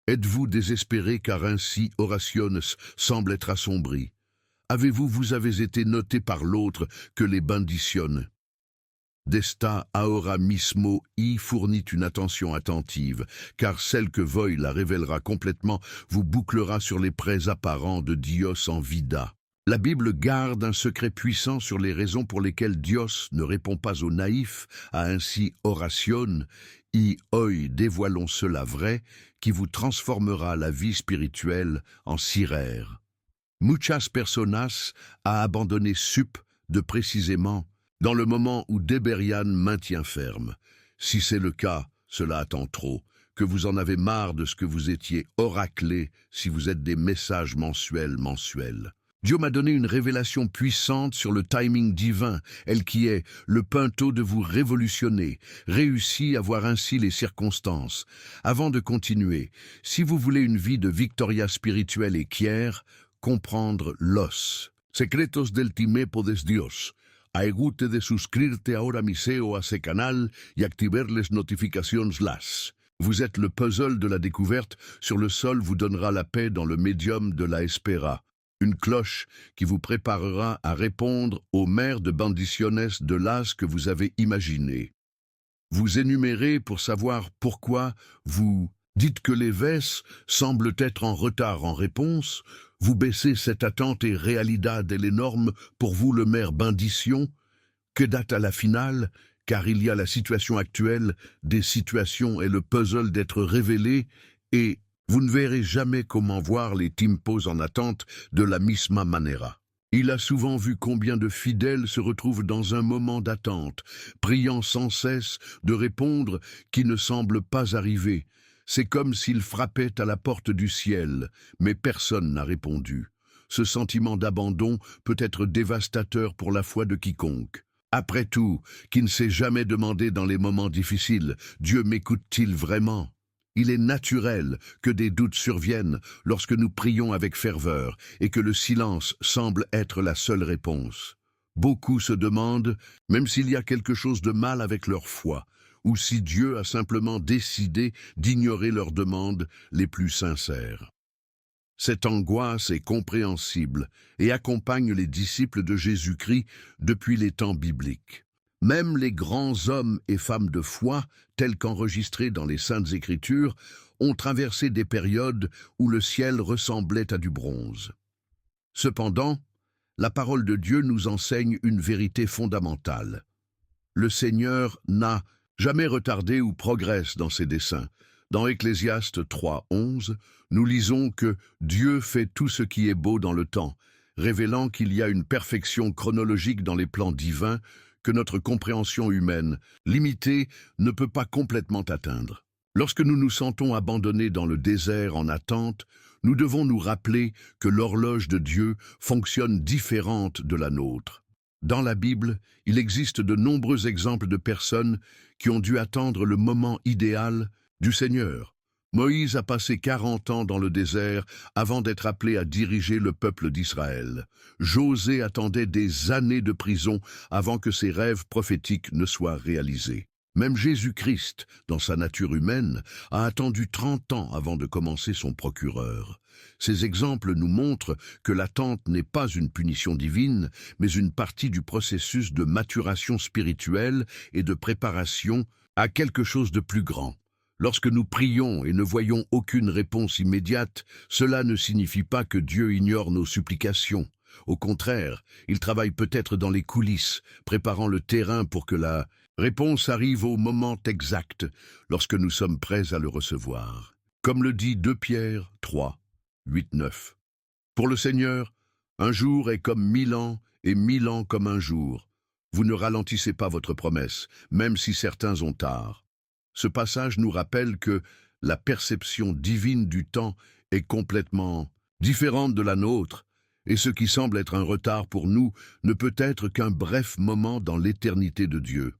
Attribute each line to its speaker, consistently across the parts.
Speaker 1: Êtes-vous désespéré car ainsi orationes semble être assombri? Vous avez été noté par l'autre que les benditionne. Desta ahora mismo y fournit une attention attentive, car celle que Voy la révélera complètement vous bouclera sur les prêts apparents de Dios en vida. La Bible garde un secret puissant sur les raisons pour lesquelles Dios ne répond pas aux naïfs, à ainsi oración, y hoy dévoilons cela vrai, qui vous transformera la vie spirituelle en cirère. Muchas personas a abandonné sup de précisément dans le moment où Deberian maintient ferme. Si c'est le cas, cela attend trop, que vous en avez marre de ce que vous étiez oraclé si vous êtes des messages mensuels. Dieu m'a donné une révélation puissante sur le timing divin, elle qui est le pinto de vous révolutionner, réussi à voir ainsi les circonstances. Avant de continuer, si vous voulez une vie de victoria spirituelle et quière, comprendre los secretos del tiempo de Dios. Aigute de suscribirte ahora mismo a ce canal y activer les notifications las. Vous êtes le puzzle de la découverte, sur le sol vous donnera la paix dans le médium de la espera. Une cloche qui vous préparera à répondre aux mères de bendiciones de l'as que vous avez imaginé. Vous énumérez pour savoir pourquoi vous dites que les vesses semblent être en retard en réponse, vous baissez cette attente et realidad et l'énorme pour vous le mère bendition, que date à la finale, car il y a la situation actuelle, des situations et le puzzle d'être révélé, et vous ne verrez jamais comment voir les tiempos en attente de la misma manera. Il a souvent vu combien de fidèles se retrouvent dans un moment d'attente, priant sans cesse de répondre qui ne semble pas arriver. C'est comme s'il frappait à la porte du ciel, mais personne n'a répondu. Ce sentiment d'abandon peut être dévastateur pour la foi de quiconque. Après tout, qui ne s'est jamais demandé dans les moments difficiles, Dieu m'écoute-t-il vraiment? Il est naturel que des doutes surviennent lorsque nous prions avec ferveur et que le silence semble être la seule réponse. Beaucoup se demandent, même s'il y a quelque chose de mal avec leur foi, ou si Dieu a simplement décidé d'ignorer leurs demandes les plus sincères. Cette angoisse est compréhensible et accompagne les disciples de Jésus-Christ depuis les temps bibliques. Même les grands hommes et femmes de foi, tels qu'enregistrés dans les Saintes Écritures, ont traversé des périodes où le ciel ressemblait à du bronze. Cependant, la parole de Dieu nous enseigne une vérité fondamentale. Le Seigneur n'a jamais retardé ou progresse dans ses desseins. Dans Ecclésiaste 3:11, nous lisons que Dieu fait tout ce qui est beau dans le temps, révélant qu'il y a une perfection chronologique dans les plans divins que notre compréhension humaine, limitée, ne peut pas complètement atteindre. Lorsque nous nous sentons abandonnés dans le désert en attente, nous devons nous rappeler que l'horloge de Dieu fonctionne différente de la nôtre. Dans la Bible, il existe de nombreux exemples de personnes qui ont dû attendre le moment idéal du Seigneur. Moïse a passé 40 ans dans le désert avant d'être appelé à diriger le peuple d'Israël. José attendait des années de prison avant que ses rêves prophétiques ne soient réalisés. Même Jésus-Christ, dans sa nature humaine, a attendu 30 ans avant de commencer son procureur. Ces exemples nous montrent que l'attente n'est pas une punition divine, mais une partie du processus de maturation spirituelle et de préparation à quelque chose de plus grand. Lorsque nous prions et ne voyons aucune réponse immédiate, cela ne signifie pas que Dieu ignore nos supplications. Au contraire, il travaille peut-être dans les coulisses, préparant le terrain pour que la réponse arrive au moment exact, lorsque nous sommes prêts à le recevoir. Comme le dit 2 Pierre 3, 8, 9. Pour le Seigneur, un jour est comme 1000 ans et 1000 ans comme un jour. Vous ne ralentissez pas votre promesse, même si certains ont tard. Ce passage nous rappelle que la perception divine du temps est complètement différente de la nôtre, et ce qui semble être un retard pour nous ne peut être qu'un bref moment dans l'éternité de Dieu.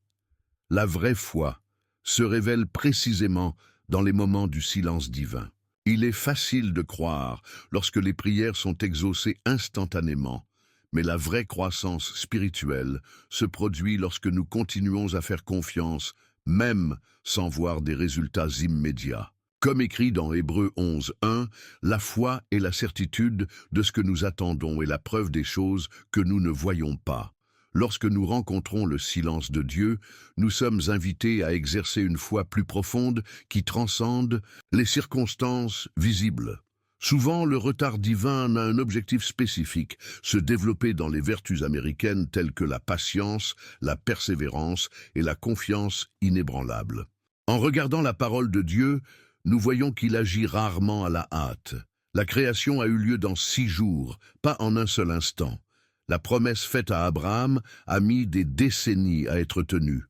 Speaker 1: La vraie foi se révèle précisément dans les moments du silence divin. Il est facile de croire lorsque les prières sont exaucées instantanément, mais la vraie croissance spirituelle se produit lorsque nous continuons à faire confiance, même sans voir des résultats immédiats. Comme écrit dans Hébreux 11:1, la foi est la certitude de ce que nous attendons et la preuve des choses que nous ne voyons pas. Lorsque nous rencontrons le silence de Dieu, nous sommes invités à exercer une foi plus profonde qui transcende les circonstances visibles. Souvent, le retard divin a un objectif spécifique, se développer dans les vertus américaines telles que la patience, la persévérance et la confiance inébranlable. En regardant la parole de Dieu, nous voyons qu'il agit rarement à la hâte. La création a eu lieu dans 6 jours, pas en un seul instant. La promesse faite à Abraham a mis des décennies à être tenue.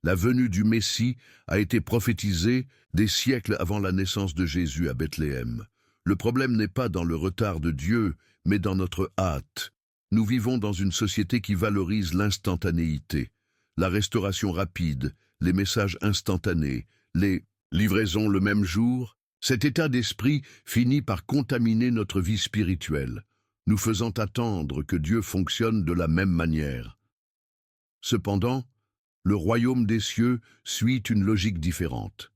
Speaker 1: La venue du Messie a été prophétisée des siècles avant la naissance de Jésus à Bethléem. Le problème n'est pas dans le retard de Dieu, mais dans notre hâte. Nous vivons dans une société qui valorise l'instantanéité, la restauration rapide, les messages instantanés, les livraisons le même jour. Cet état d'esprit finit par contaminer notre vie spirituelle, nous faisant attendre que Dieu fonctionne de la même manière. Cependant, le royaume des cieux suit une logique différente.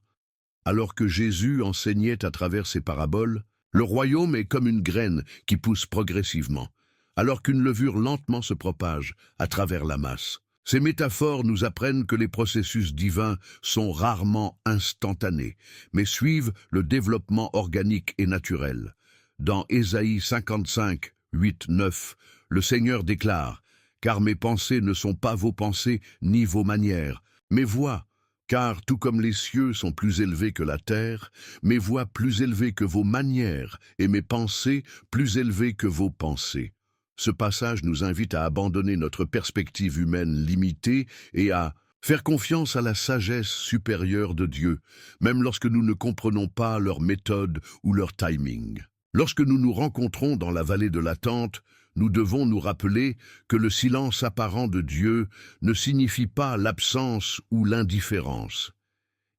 Speaker 1: Alors que Jésus enseignait à travers ses paraboles, le royaume est comme une graine qui pousse progressivement, alors qu'une levure lentement se propage à travers la masse. Ces métaphores nous apprennent que les processus divins sont rarement instantanés, mais suivent le développement organique et naturel. Dans Ésaïe 55, 8, 9, le Seigneur déclare « Car mes pensées ne sont pas vos pensées, ni vos manières, mes voies, car tout comme les cieux sont plus élevés que la terre, mes voies plus élevées que vos manières, et mes pensées plus élevées que vos pensées. » Ce passage nous invite à abandonner notre perspective humaine limitée et à faire confiance à la sagesse supérieure de Dieu, même lorsque nous ne comprenons pas leur méthode ou leur timing. Lorsque nous nous rencontrons dans la vallée de l'attente, nous devons nous rappeler que le silence apparent de Dieu ne signifie pas l'absence ou l'indifférence.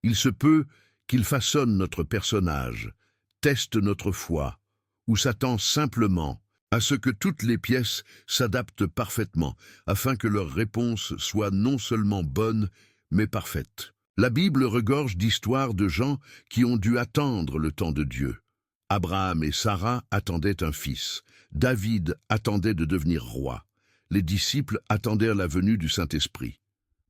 Speaker 1: Il se peut qu'il façonne notre personnage, teste notre foi, ou s'attend simplement à ce que toutes les pièces s'adaptent parfaitement, afin que leur réponse soit non seulement bonne, mais parfaite. La Bible regorge d'histoires de gens qui ont dû attendre le temps de Dieu. Abraham et Sarah attendaient un fils. David attendait de devenir roi. Les disciples attendirent la venue du Saint-Esprit.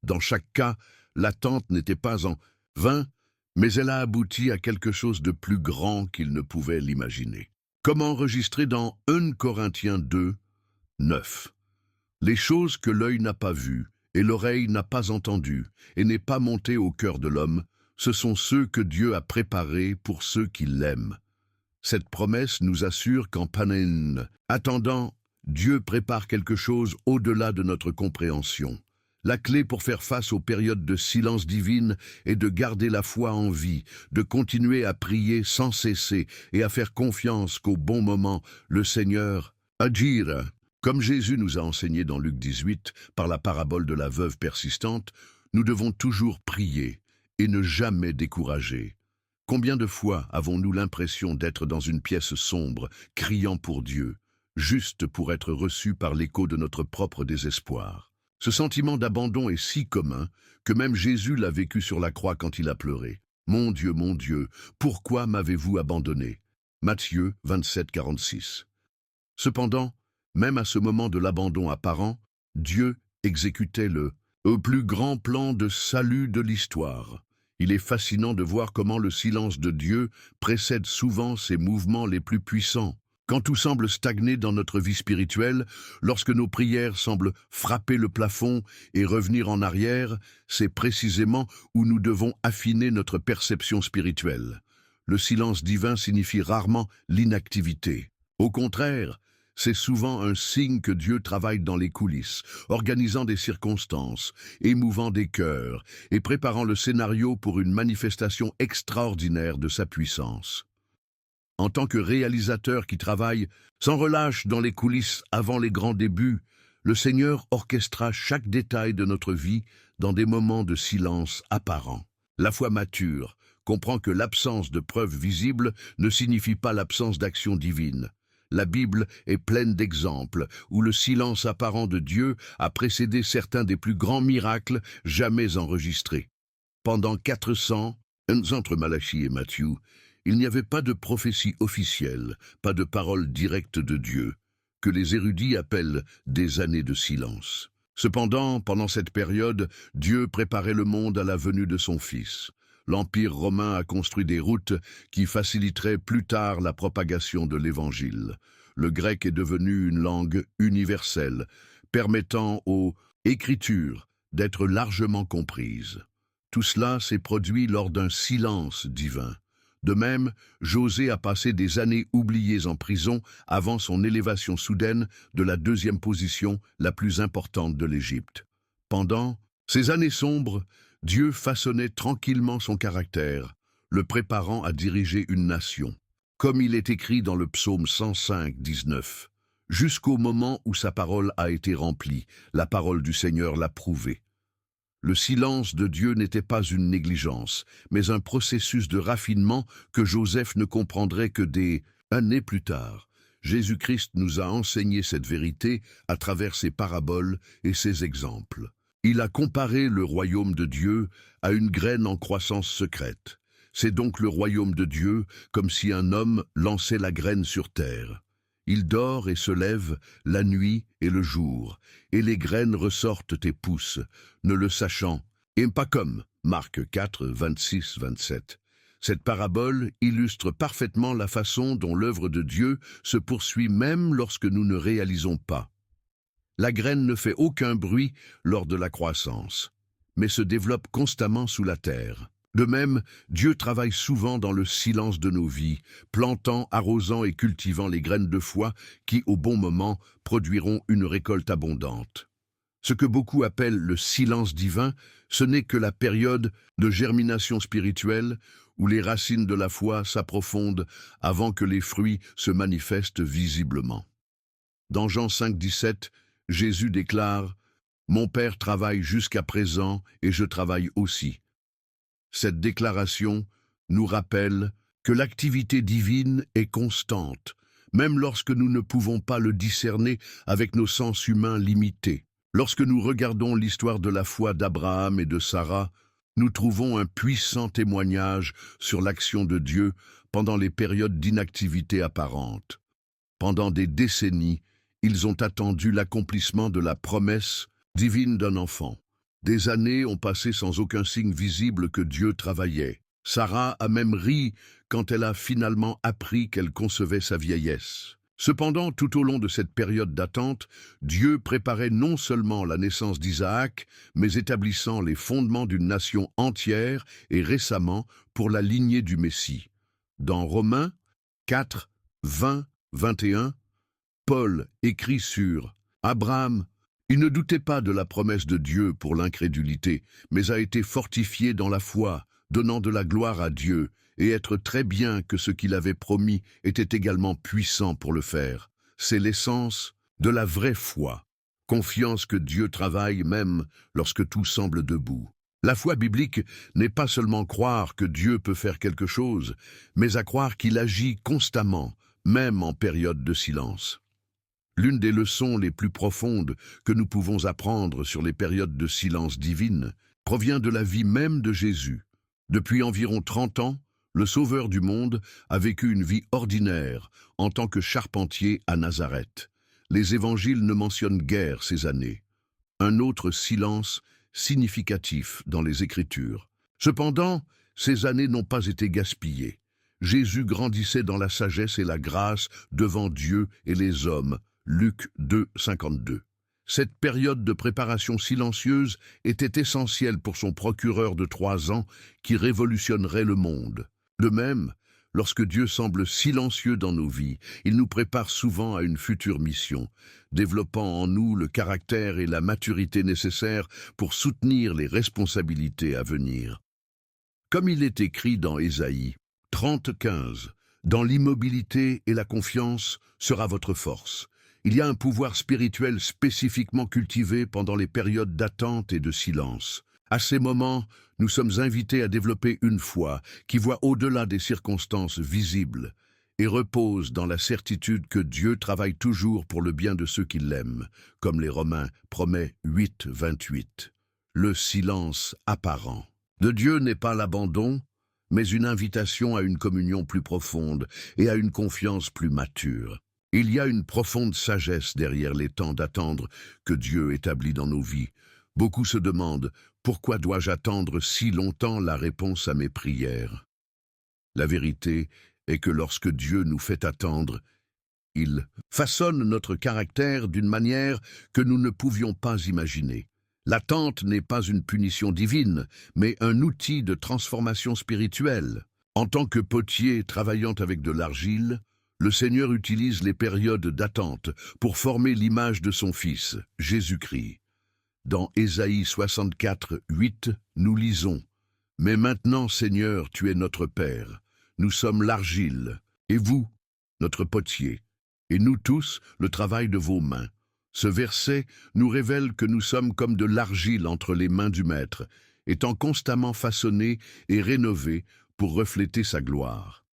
Speaker 1: Dans chaque cas, l'attente n'était pas en vain, mais elle a abouti à quelque chose de plus grand qu'ils ne pouvaient l'imaginer. Comme enregistré dans 1 Corinthiens 2, 9. Les choses que l'œil n'a pas vues et l'oreille n'a pas entendues et n'est pas montées au cœur de l'homme, ce sont ceux que Dieu a préparés pour ceux qui l'aiment. Cette promesse nous assure qu'en Panen, attendant, Dieu prépare quelque chose au-delà de notre compréhension. La clé pour faire face aux périodes de silence divine est de garder la foi en vie, de continuer à prier sans cesser et à faire confiance qu'au bon moment, le Seigneur agira. Comme Jésus nous a enseigné dans Luc 18, par la parabole de la veuve persistante, nous devons toujours prier et ne jamais décourager. Combien de fois avons-nous l'impression d'être dans une pièce sombre, criant pour Dieu, juste pour être reçus par l'écho de notre propre désespoir? Ce sentiment d'abandon est si commun que même Jésus l'a vécu sur la croix quand il a pleuré. « Mon Dieu, pourquoi m'avez-vous abandonné » Matthieu 27, 46. Cependant, même à ce moment de l'abandon apparent, Dieu exécutait le plus grand plan de salut de l'histoire. Il est fascinant de voir comment le silence de Dieu précède souvent ses mouvements les plus puissants. Quand tout semble stagner dans notre vie spirituelle, lorsque nos prières semblent frapper le plafond et revenir en arrière, c'est précisément où nous devons affiner notre perception spirituelle. Le silence divin signifie rarement l'inactivité. Au contraire, c'est souvent un signe que Dieu travaille dans les coulisses, organisant des circonstances, émouvant des cœurs et préparant le scénario pour une manifestation extraordinaire de sa puissance. En tant que réalisateur qui travaille sans relâche dans les coulisses avant les grands débuts, le Seigneur orchestra chaque détail de notre vie dans des moments de silence apparent. La foi mature comprend que l'absence de preuves visibles ne signifie pas l'absence d'action divine. La Bible est pleine d'exemples où le silence apparent de Dieu a précédé certains des plus grands miracles jamais enregistrés. Pendant 400 Entre Malachie et Matthieu, il n'y avait pas de prophétie officielle, pas de parole directe de Dieu, que les érudits appellent des années de silence. Cependant, pendant cette période, Dieu préparait le monde à la venue de son Fils. L'Empire romain a construit des routes qui faciliteraient plus tard la propagation de l'Évangile. Le grec est devenu une langue universelle, permettant aux écritures d'être largement comprises. Tout cela s'est produit lors d'un silence divin. De même, José a passé des années oubliées en prison avant son élévation soudaine de la deuxième position la plus importante de l'Égypte. Pendant ces années sombres, Dieu façonnait tranquillement son caractère, le préparant à diriger une nation. Comme il est écrit dans le psaume 105, 19, « Jusqu'au moment où sa parole a été remplie, la parole du Seigneur l'a prouvée. » Le silence de Dieu n'était pas une négligence, mais un processus de raffinement que Joseph ne comprendrait que des années plus tard. Jésus-Christ nous a enseigné cette vérité à travers ses paraboles et ses exemples. Il a comparé le royaume de Dieu à une graine en croissance secrète. C'est donc le royaume de Dieu, comme si un homme lançait la graine sur terre. Il dort et se lève la nuit et le jour, et les graines ressortent et poussent, ne le sachant, et pas comme Marc 4, 26, 27. Cette parabole illustre parfaitement la façon dont l'œuvre de Dieu se poursuit même lorsque nous ne réalisons pas. La graine ne fait aucun bruit lors de la croissance, mais se développe constamment sous la terre. De même, Dieu travaille souvent dans le silence de nos vies, plantant, arrosant et cultivant les graines de foi qui, au bon moment, produiront une récolte abondante. Ce que beaucoup appellent le silence divin, ce n'est que la période de germination spirituelle où les racines de la foi s'approfondent avant que les fruits se manifestent visiblement. Dans Jean 5, 17, Jésus déclare « Mon Père travaille jusqu'à présent et je travaille aussi ». Cette déclaration nous rappelle que l'activité divine est constante, même lorsque nous ne pouvons pas le discerner avec nos sens humains limités. Lorsque nous regardons l'histoire de la foi d'Abraham et de Sarah, nous trouvons un puissant témoignage sur l'action de Dieu pendant les périodes d'inactivité apparente. Pendant des décennies, ils ont attendu l'accomplissement de la promesse divine d'un enfant. Des années ont passé sans aucun signe visible que Dieu travaillait. Sarah a même ri quand elle a finalement appris qu'elle concevait sa vieillesse. Cependant, tout au long de cette période d'attente, Dieu préparait non seulement la naissance d'Isaac, mais établissant les fondements d'une nation entière et récemment pour la lignée du Messie. Dans Romains 4, 20, 21, Paul écrit sur Abraham. Il ne doutait pas de la promesse de Dieu pour l'incrédulité, mais a été fortifié dans la foi, donnant de la gloire à Dieu, et être très bien que ce qu'il avait promis était également puissant pour le faire. C'est l'essence de la vraie foi, confiance que Dieu travaille même lorsque tout semble debout. La foi biblique n'est pas seulement croire que Dieu peut faire quelque chose, mais à croire qu'il agit constamment, même en période de silence. L'une des leçons les plus profondes que nous pouvons apprendre sur les périodes de silence divine provient de la vie même de Jésus. Depuis environ 30 ans, le Sauveur du monde a vécu une vie ordinaire en tant que charpentier à Nazareth. Les évangiles ne mentionnent guère ces années. Un autre silence significatif dans les Écritures. Cependant, ces années n'ont pas été gaspillées. Jésus grandissait dans la sagesse et la grâce devant Dieu et les hommes. Luc 2, 52. Cette période de préparation silencieuse était essentielle pour son procureur de 3 ans qui révolutionnerait le monde. De même, lorsque Dieu semble silencieux dans nos vies, il nous prépare souvent à une future mission, développant en nous le caractère et la maturité nécessaires pour soutenir les responsabilités à venir. Comme il est écrit dans Ésaïe 30:15, « Dans l'immobilité et la confiance sera votre force. » Il y a un pouvoir spirituel spécifiquement cultivé pendant les périodes d'attente et de silence. À ces moments, nous sommes invités à développer une foi qui voit au-delà des circonstances visibles et repose dans la certitude que Dieu travaille toujours pour le bien de ceux qui l'aiment, comme les Romains promet 8:28. Le silence apparent de Dieu n'est pas l'abandon, mais une invitation à une communion plus profonde et à une confiance plus mature. Il y a une profonde sagesse derrière les temps d'attendre que Dieu établit dans nos vies. Beaucoup se demandent « Pourquoi dois-je attendre si longtemps la réponse à mes prières ?» La vérité est que lorsque Dieu nous fait attendre, il façonne notre caractère d'une manière que nous ne pouvions pas imaginer. L'attente n'est pas une punition divine, mais un outil de transformation spirituelle. En tant que potier travaillant avec de l'argile, le Seigneur utilise les périodes d'attente pour former l'image de son Fils, Jésus-Christ. Dans Ésaïe 64, 8, nous lisons « Mais maintenant, Seigneur, tu es notre Père. Nous sommes l'argile, et vous, notre potier, et nous tous, le travail de vos mains. » Ce verset nous révèle que nous sommes comme de l'argile entre les mains du Maître, étant constamment façonnés et rénovés pour refléter sa gloire.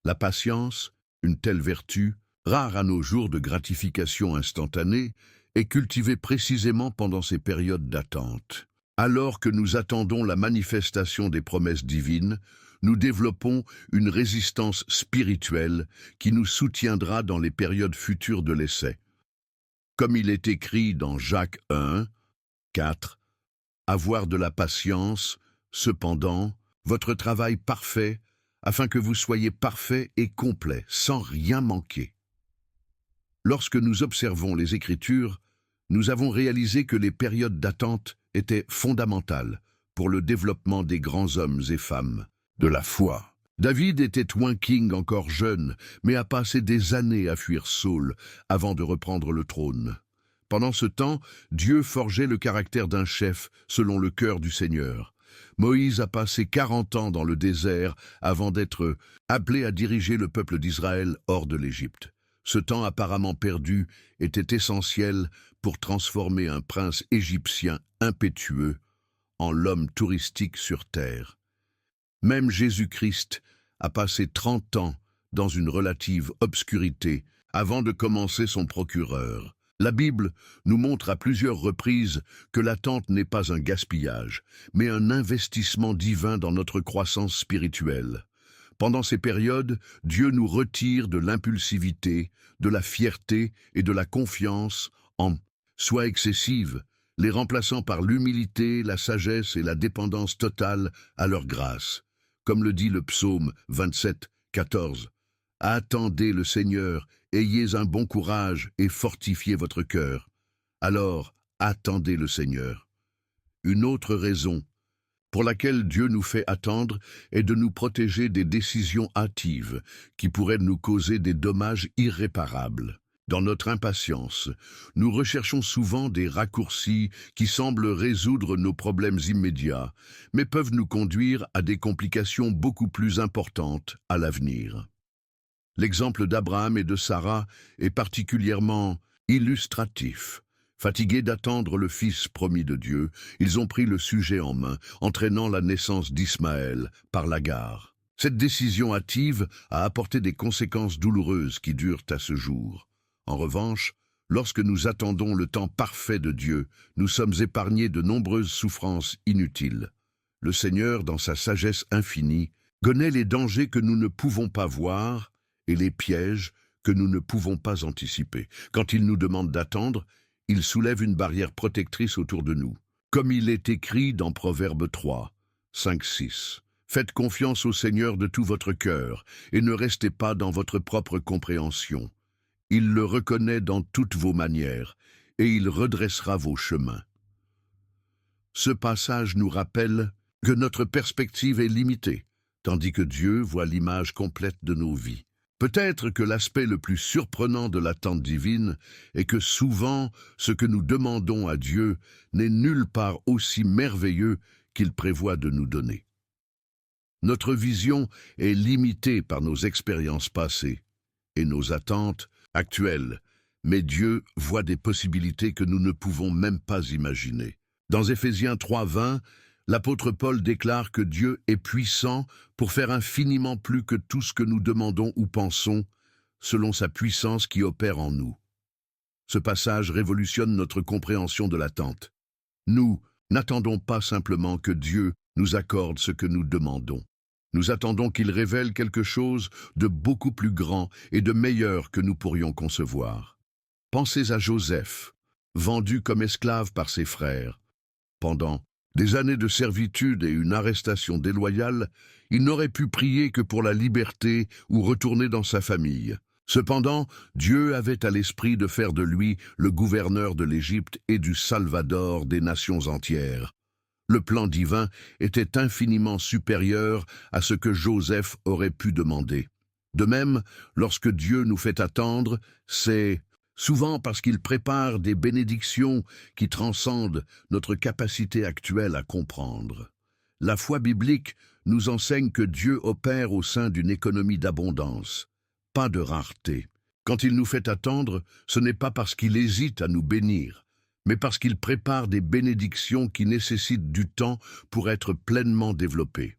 Speaker 1: La patience, une telle vertu, rare à nos jours de gratification instantanée, est cultivée précisément pendant ces périodes d'attente. Alors que nous attendons la manifestation des promesses divines, nous développons une résistance spirituelle qui nous soutiendra dans les périodes futures de l'essai. Comme il est écrit dans Jacques 1, 4, « Avoir de la patience, cependant, votre travail parfait, afin que vous soyez parfait et complet, sans rien manquer. » Lorsque nous observons les Écritures, nous avons réalisé que les périodes d'attente étaient fondamentales pour le développement des grands hommes et femmes de la foi. David était un king encore jeune, mais a passé des années à fuir Saul avant de reprendre le trône. Pendant ce temps, Dieu forgeait le caractère d'un chef selon le cœur du Seigneur. Moïse a passé 40 ans dans le désert avant d'être appelé à diriger le peuple d'Israël hors de l'Égypte. Ce temps apparemment perdu était essentiel pour transformer un prince égyptien impétueux en l'homme touristique sur terre. Même Jésus-Christ a passé 30 ans dans une relative obscurité avant de commencer son procureur. La Bible nous montre à plusieurs reprises que l'attente n'est pas un gaspillage, mais un investissement divin dans notre croissance spirituelle. Pendant ces périodes, Dieu nous retire de l'impulsivité, de la fierté et de la confiance en soi excessive, les remplaçant par l'humilité, la sagesse et la dépendance totale à leur grâce. Comme le dit le psaume 27, 14. « Attendez le Seigneur, ayez un bon courage et fortifiez votre cœur. Alors, attendez le Seigneur. » Une autre raison pour laquelle Dieu nous fait attendre est de nous protéger des décisions hâtives qui pourraient nous causer des dommages irréparables. Dans notre impatience, nous recherchons souvent des raccourcis qui semblent résoudre nos problèmes immédiats, mais peuvent nous conduire à des complications beaucoup plus importantes à l'avenir. L'exemple d'Abraham et de Sarah est particulièrement illustratif. Fatigués d'attendre le fils promis de Dieu, ils ont pris le sujet en main, entraînant la naissance d'Ismaël par Agar. Cette décision hâtive a apporté des conséquences douloureuses qui durent à ce jour. En revanche, lorsque nous attendons le temps parfait de Dieu, nous sommes épargnés de nombreuses souffrances inutiles. Le Seigneur, dans sa sagesse infinie, connaît les dangers que nous ne pouvons pas voir et les pièges que nous ne pouvons pas anticiper. Quand il nous demande d'attendre, il soulève une barrière protectrice autour de nous. Comme il est écrit dans Proverbe 3, 5, 6. « Faites confiance au Seigneur de tout votre cœur et ne restez pas dans votre propre compréhension. Il le reconnaît dans toutes vos manières, et il redressera vos chemins. » Ce passage nous rappelle que notre perspective est limitée, tandis que Dieu voit l'image complète de nos vies. Peut-être que l'aspect le plus surprenant de l'attente divine est que souvent, ce que nous demandons à Dieu n'est nulle part aussi merveilleux qu'il prévoit de nous donner. Notre vision est limitée par nos expériences passées et nos attentes actuelles, mais Dieu voit des possibilités que nous ne pouvons même pas imaginer. Dans Éphésiens 3:20, l'apôtre Paul déclare que Dieu est puissant pour faire infiniment plus que tout ce que nous demandons ou pensons, selon sa puissance qui opère en nous. Ce passage révolutionne notre compréhension de l'attente. Nous n'attendons pas simplement que Dieu nous accorde ce que nous demandons. Nous attendons qu'il révèle quelque chose de beaucoup plus grand et de meilleur que nous pourrions concevoir. Pensez à Joseph, vendu comme esclave par ses frères. Pendant des années de servitude et une arrestation déloyale, il n'aurait pu prier que pour la liberté ou retourner dans sa famille. Cependant, Dieu avait à l'esprit de faire de lui le gouverneur de l'Égypte et du Salvador des nations entières. Le plan divin était infiniment supérieur à ce que Joseph aurait pu demander. De même, lorsque Dieu nous fait attendre, c'est souvent parce qu'il prépare des bénédictions qui transcendent notre capacité actuelle à comprendre. La foi biblique nous enseigne que Dieu opère au sein d'une économie d'abondance, pas de rareté. Quand il nous fait attendre, ce n'est pas parce qu'il hésite à nous bénir, mais parce qu'il prépare des bénédictions qui nécessitent du temps pour être pleinement développées.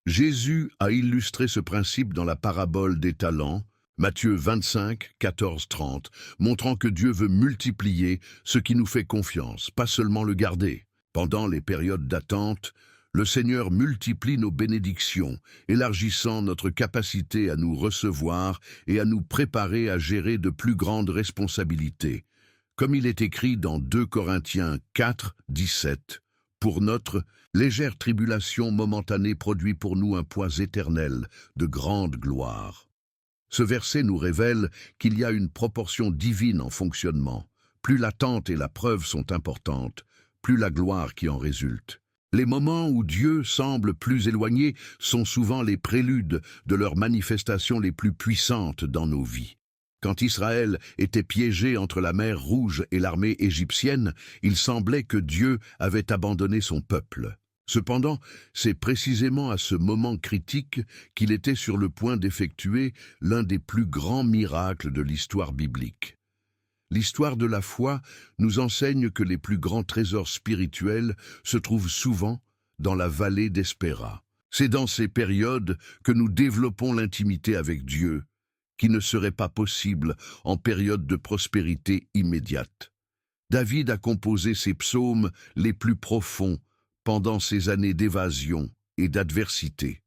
Speaker 1: Jésus a illustré ce principe dans la parabole des talents, Matthieu 25, 14, 30, montrant que Dieu veut multiplier ce qui nous fait confiance, pas seulement le garder. Pendant les périodes d'attente, le Seigneur multiplie nos bénédictions, élargissant notre capacité à nous recevoir et à nous préparer à gérer de plus grandes responsabilités. Comme il est écrit dans 2 Corinthiens 4, 17, « Pour notre légère tribulation momentanée produit pour nous un poids éternel de grande gloire. » Ce verset nous révèle qu'il y a une proportion divine en fonctionnement. Plus l'attente et la preuve sont importantes, plus la gloire qui en résulte. Les moments où Dieu semble plus éloigné sont souvent les préludes de leurs manifestations les plus puissantes dans nos vies. Quand Israël était piégé entre la mer Rouge et l'armée égyptienne, il semblait que Dieu avait abandonné son peuple. Cependant, c'est précisément à ce moment critique qu'il était sur le point d'effectuer l'un des plus grands miracles de l'histoire biblique. L'histoire de la foi nous enseigne que les plus grands trésors spirituels se trouvent souvent dans la vallée d'Espéra. C'est dans ces périodes que nous développons l'intimité avec Dieu, qui ne serait pas possible en période de prospérité immédiate. David a composé ses psaumes les plus profonds pendant ces années d'évasion et d'adversité.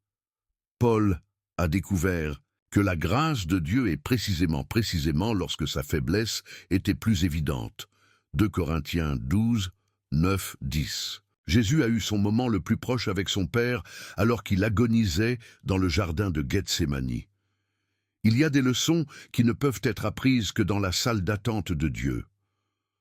Speaker 1: Paul a découvert que la grâce de Dieu est précisément lorsque sa faiblesse était plus évidente. 2 Corinthiens 12, 9, 10. Jésus a eu son moment le plus proche avec son Père alors qu'il agonisait dans le jardin de Gethsémani. Il y a des leçons qui ne peuvent être apprises que dans la salle d'attente de Dieu.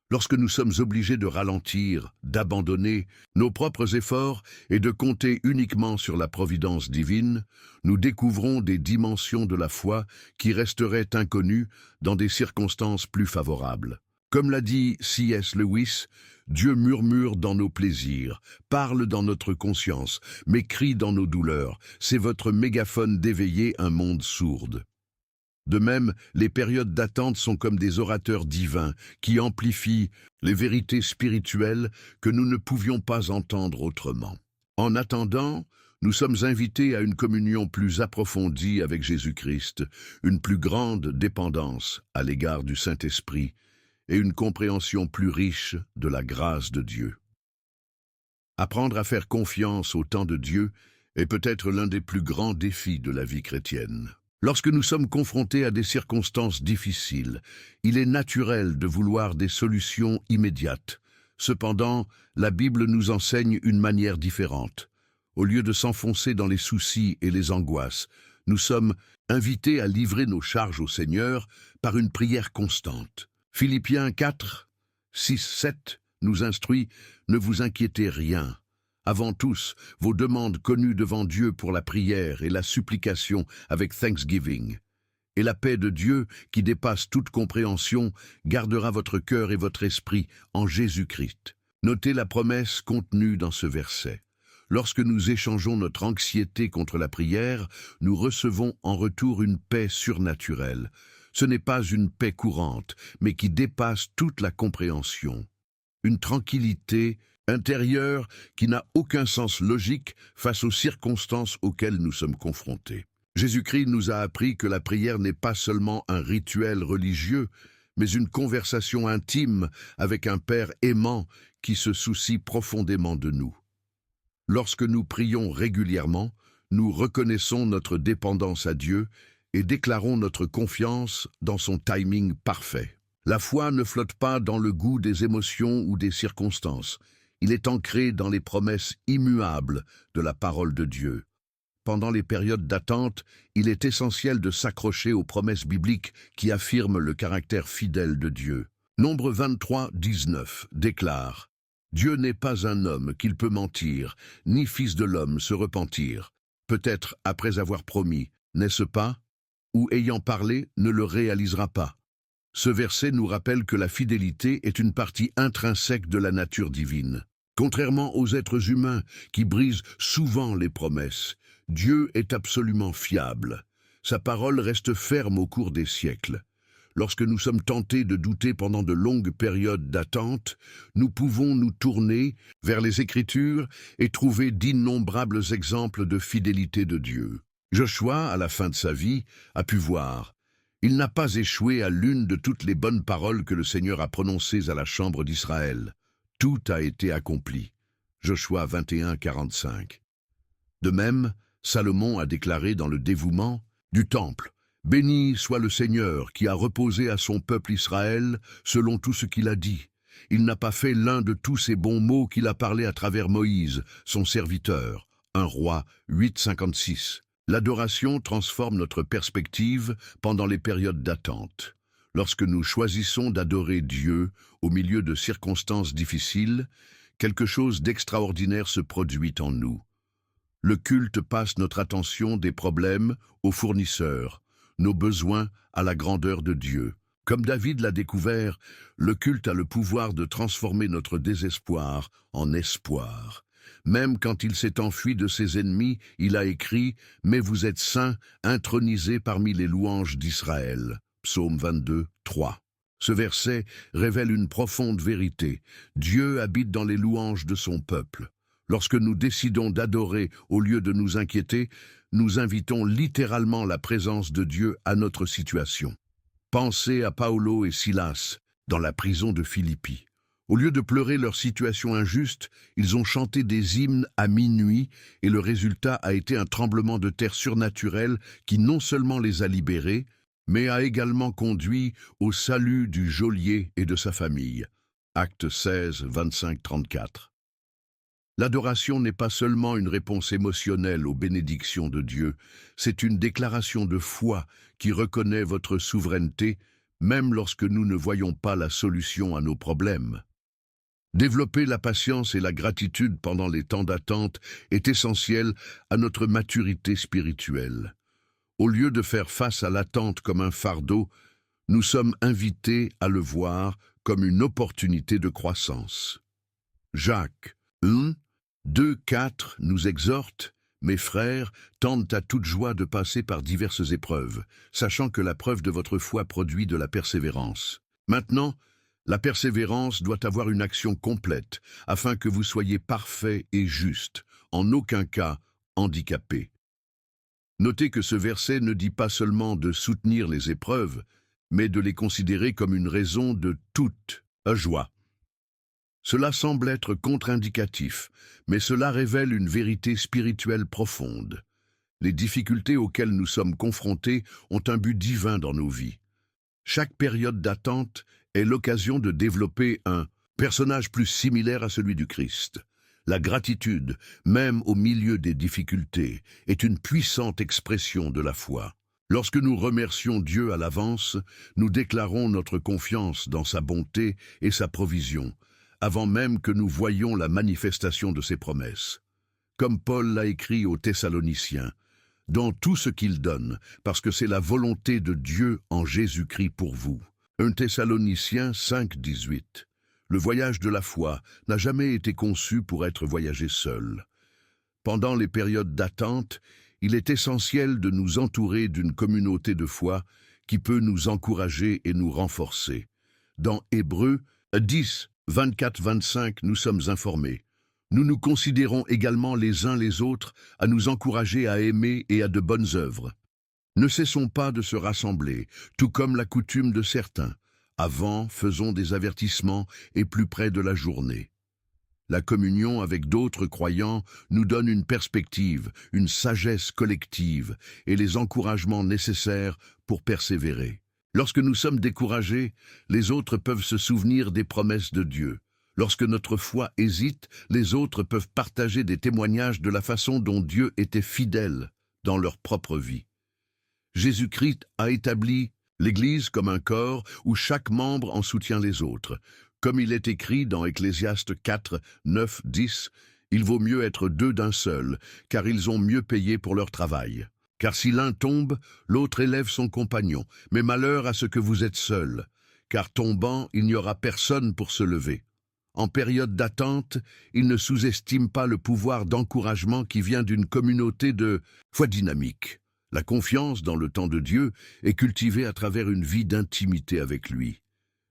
Speaker 1: Lorsque nous sommes obligés de ralentir, d'abandonner nos propres efforts et de compter uniquement sur la providence divine, nous découvrons des dimensions de la foi qui resteraient inconnues dans des circonstances plus favorables. Comme l'a dit C.S. Lewis, Dieu murmure dans nos plaisirs, parle dans notre conscience, mais crie dans nos douleurs. C'est votre mégaphone d'éveiller un monde sourd. De même, les périodes d'attente sont comme des orateurs divins qui amplifient les vérités spirituelles que nous ne pouvions pas entendre autrement. En attendant, nous sommes invités à une communion plus approfondie avec Jésus-Christ, une plus grande dépendance à l'égard du Saint-Esprit et une compréhension plus riche de la grâce de Dieu. Apprendre à faire confiance au temps de Dieu est peut-être l'un des plus grands défis de la vie chrétienne. Lorsque nous sommes confrontés à des circonstances difficiles, il est naturel de vouloir des solutions immédiates. Cependant, la Bible nous enseigne une manière différente. Au lieu de s'enfoncer dans les soucis et les angoisses, nous sommes invités à livrer nos charges au Seigneur par une prière constante. Philippiens 4, 6, 7 nous instruit « Ne vous inquiétez rien ». Avant tous, vos demandes connues devant Dieu pour la prière et la supplication avec thanksgiving. Et la paix de Dieu, qui dépasse toute compréhension, gardera votre cœur et votre esprit en Jésus-Christ. Notez la promesse contenue dans ce verset. Lorsque nous échangeons notre anxiété contre la prière, nous recevons en retour une paix surnaturelle. Ce n'est pas une paix courante, mais qui dépasse toute la compréhension. Une tranquillité intérieure qui n'a aucun sens logique face aux circonstances auxquelles nous sommes confrontés. Jésus-Christ nous a appris que la prière n'est pas seulement un rituel religieux, mais une conversation intime avec un Père aimant qui se soucie profondément de nous. Lorsque nous prions régulièrement, nous reconnaissons notre dépendance à Dieu et déclarons notre confiance dans son timing parfait. La foi ne flotte pas dans le goût des émotions ou des circonstances. Il est ancré dans les promesses immuables de la parole de Dieu. Pendant les périodes d'attente, il est essentiel de s'accrocher aux promesses bibliques qui affirment le caractère fidèle de Dieu. Nombre 23, 19 déclare « Dieu n'est pas un homme qu'il peut mentir, ni fils de l'homme se repentir. Peut-être après avoir promis, n'est-ce pas? Ou ayant parlé, ne le réalisera pas. » Ce verset nous rappelle que la fidélité est une partie intrinsèque de la nature divine. Contrairement aux êtres humains qui brisent souvent les promesses, Dieu est absolument fiable. Sa parole reste ferme au cours des siècles. Lorsque nous sommes tentés de douter pendant de longues périodes d'attente, nous pouvons nous tourner vers les Écritures et trouver d'innombrables exemples de fidélité de Dieu. Joshua, à la fin de sa vie, a pu voir. Il n'a pas échoué à l'une de toutes les bonnes paroles que le Seigneur a prononcées à la chambre d'Israël. Tout a été accompli. Joshua 21, 45. De même, Salomon a déclaré dans le dévouement du temple « Béni soit le Seigneur qui a reposé à son peuple Israël selon tout ce qu'il a dit. Il n'a pas fait l'un de tous ces bons mots qu'il a parlé à travers Moïse, son serviteur. » 1 Roi 8, 56. L'adoration transforme notre perspective pendant les périodes d'attente. Lorsque nous choisissons d'adorer Dieu au milieu de circonstances difficiles, quelque chose d'extraordinaire se produit en nous. Le culte passe notre attention des problèmes aux fournisseurs, nos besoins à la grandeur de Dieu. Comme David l'a découvert, le culte a le pouvoir de transformer notre désespoir en espoir. Même quand il s'est enfui de ses ennemis, il a écrit « Mais vous êtes saints, intronisés parmi les louanges d'Israël » Psaume 22, 3. Ce verset révèle une profonde vérité. Dieu habite dans les louanges de son peuple. Lorsque nous décidons d'adorer au lieu de nous inquiéter, nous invitons littéralement la présence de Dieu à notre situation. Pensez à Paolo et Silas dans la prison de Philippi. Au lieu de pleurer leur situation injuste, ils ont chanté des hymnes à minuit et le résultat a été un tremblement de terre surnaturel qui non seulement les a libérés, mais a également conduit au salut du geôlier et de sa famille. Actes 16, 25-34. L'adoration n'est pas seulement une réponse émotionnelle aux bénédictions de Dieu, c'est une déclaration de foi qui reconnaît votre souveraineté, même lorsque nous ne voyons pas la solution à nos problèmes. Développer la patience et la gratitude pendant les temps d'attente est essentiel à notre maturité spirituelle. Au lieu de faire face à l'attente comme un fardeau, nous sommes invités à le voir comme une opportunité de croissance. Jacques 1, 2, 4 nous exhorte « Mes frères, tendent à toute joie de passer par diverses épreuves, sachant que la preuve de votre foi produit de la persévérance. Maintenant, la persévérance doit avoir une action complète, afin que vous soyez parfaits et justes, en aucun cas handicapés. » Notez que ce verset ne dit pas seulement de soutenir les épreuves, mais de les considérer comme une raison de toute joie. Cela semble être contre-indicatif, mais cela révèle une vérité spirituelle profonde. Les difficultés auxquelles nous sommes confrontés ont un but divin dans nos vies. Chaque période d'attente est l'occasion de développer un personnage plus similaire à celui du Christ. La gratitude, même au milieu des difficultés, est une puissante expression de la foi. Lorsque nous remercions Dieu à l'avance, nous déclarons notre confiance dans sa bonté et sa provision, avant même que nous voyions la manifestation de ses promesses. Comme Paul l'a écrit aux Thessaloniciens, « Dans tout ce qu'il donne, parce que c'est la volonté de Dieu en Jésus-Christ pour vous. » 1 Thessaloniciens 5, 18. Le voyage de la foi n'a jamais été conçu pour être voyagé seul. Pendant les périodes d'attente, il est essentiel de nous entourer d'une communauté de foi qui peut nous encourager et nous renforcer. Dans Hébreux 10, 24-25, nous sommes informés. Nous nous considérons également les uns les autres à nous encourager à aimer et à de bonnes œuvres. Ne cessons pas de se rassembler, tout comme la coutume de certains. Avant, faisons des avertissements et plus près de la journée. La communion avec d'autres croyants nous donne une perspective, une sagesse collective et les encouragements nécessaires pour persévérer. Lorsque nous sommes découragés, les autres peuvent se souvenir des promesses de Dieu. Lorsque notre foi hésite, les autres peuvent partager des témoignages de la façon dont Dieu était fidèle dans leur propre vie. Jésus-Christ a établi l'Église comme un corps où chaque membre en soutient les autres. Comme il est écrit dans Ecclésiaste 4, 9, 10, « Il vaut mieux être deux d'un seul, car ils ont mieux payé pour leur travail. Car si l'un tombe, l'autre élève son compagnon. Mais malheur à ce que vous êtes seuls, car tombant, il n'y aura personne pour se lever. » En période d'attente, il ne sous-estime pas le pouvoir d'encouragement qui vient d'une communauté de foi dynamique. La confiance dans le temps de Dieu est cultivée à travers une vie d'intimité avec lui.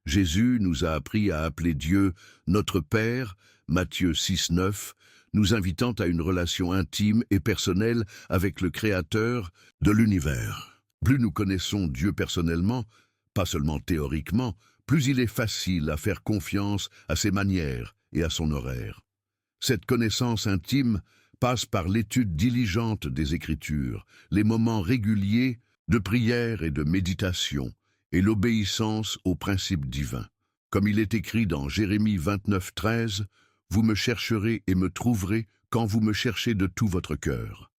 Speaker 1: Jésus nous a appris à appeler Dieu notre Père, Matthieu 6, 9, nous invitant à une relation intime et personnelle avec le Créateur de l'univers. Plus nous connaissons Dieu personnellement, pas seulement théoriquement, plus il est facile à faire confiance à ses manières et à son horaire. Cette connaissance intime passe par l'étude diligente des Écritures, les moments réguliers de prière et de méditation, et l'obéissance aux principes divins. Comme il est écrit dans Jérémie 29, 13, « Vous me chercherez et me trouverez quand vous me cherchez de tout votre cœur. »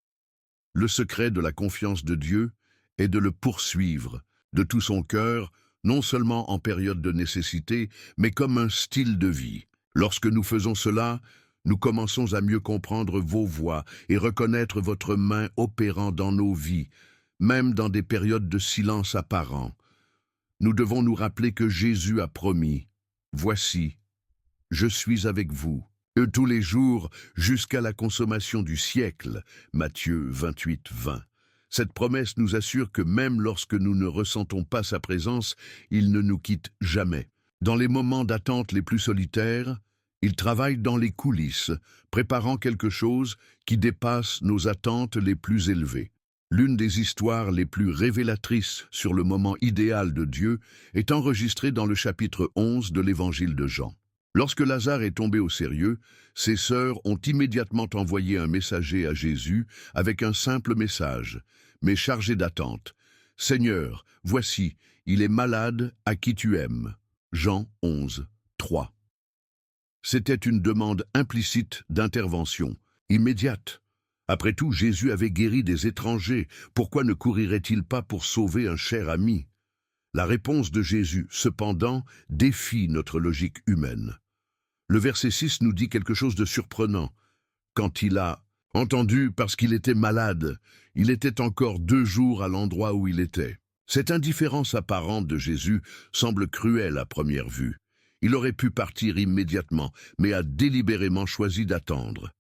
Speaker 1: Le secret de la confiance de Dieu est de le poursuivre de tout son cœur, non seulement en période de nécessité, mais comme un style de vie. Lorsque nous faisons cela, nous commençons à mieux comprendre vos voies et reconnaître votre main opérant dans nos vies, même dans des périodes de silence apparent. Nous devons nous rappeler que Jésus a promis « Voici, je suis avec vous, tous les jours jusqu'à la consommation du siècle » Matthieu 28, 20. Cette promesse nous assure que même lorsque nous ne ressentons pas sa présence, il ne nous quitte jamais. Dans les moments d'attente les plus solitaires, il travaille dans les coulisses, préparant quelque chose qui dépasse nos attentes les plus élevées. L'une des histoires les plus révélatrices sur le moment idéal de Dieu est enregistrée dans le chapitre 11 de l'Évangile de Jean. Lorsque Lazare est tombé au sérieux, ses sœurs ont immédiatement envoyé un messager à Jésus avec un simple message, mais chargé d'attente. « Seigneur, voici, il est malade à qui tu aimes. » Jean 11, 3. C'était une demande implicite d'intervention, immédiate. Après tout, Jésus avait guéri des étrangers, pourquoi ne courirait-il pas pour sauver un cher ami? La réponse de Jésus, cependant, défie notre logique humaine. Le verset 6 nous dit quelque chose de surprenant. Quand il a entendu parce qu'il était malade, il était encore 2 jours à l'endroit où il était. Cette indifférence apparente de Jésus semble cruelle à première vue. Il aurait pu partir immédiatement, mais a délibérément choisi d'attendre.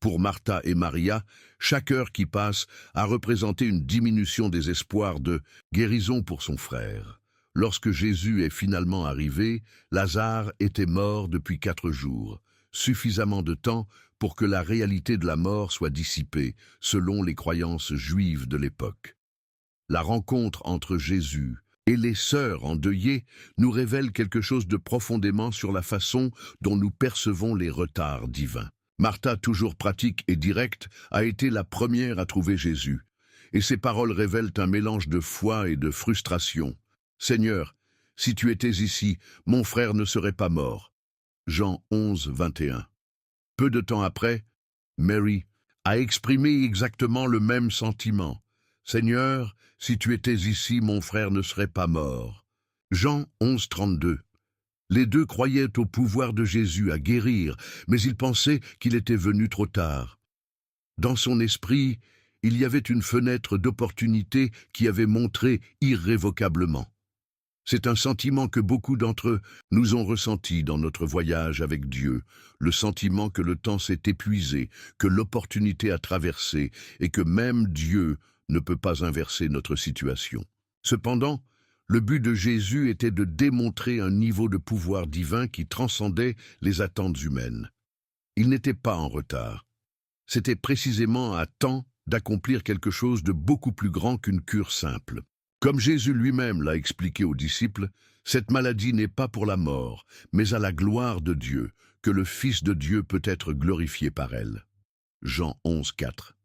Speaker 1: Pour Martha et Maria, chaque heure qui passe a représenté une diminution des espoirs de guérison pour son frère. Lorsque Jésus est finalement arrivé, Lazare était mort depuis 4 jours, suffisamment de temps pour que la réalité de la mort soit dissipée, selon les croyances juives de l'époque. La rencontre entre Jésus et les sœurs endeuillées nous révèle quelque chose de profondément sur la façon dont nous percevons les retards divins. Martha, toujours pratique et directe, a été la première à trouver Jésus, et ses paroles révèlent un mélange de foi et de frustration. « Seigneur, si tu étais ici, mon frère ne serait pas mort. » Jean 11, 21. Peu de temps après, Mary a exprimé exactement le même sentiment. « Seigneur, si tu étais ici, mon frère ne serait pas mort. » Jean 11, 32. Les deux croyaient au pouvoir de Jésus à guérir, mais ils pensaient qu'il était venu trop tard. Dans son esprit, il y avait une fenêtre d'opportunité qui avait montré irrévocablement. C'est un sentiment que beaucoup d'entre eux nous ont ressenti dans notre voyage avec Dieu, le sentiment que le temps s'est épuisé, que l'opportunité a traversé et que même Dieu ne peut pas inverser notre situation. Cependant, le but de Jésus était de démontrer un niveau de pouvoir divin qui transcendait les attentes humaines. Il n'était pas en retard. C'était précisément à temps d'accomplir quelque chose de beaucoup plus grand qu'une cure simple. Comme Jésus lui-même l'a expliqué aux disciples, cette maladie n'est pas pour la mort, mais à la gloire de Dieu, que le Fils de Dieu peut être glorifié par elle. Jean 11, 4.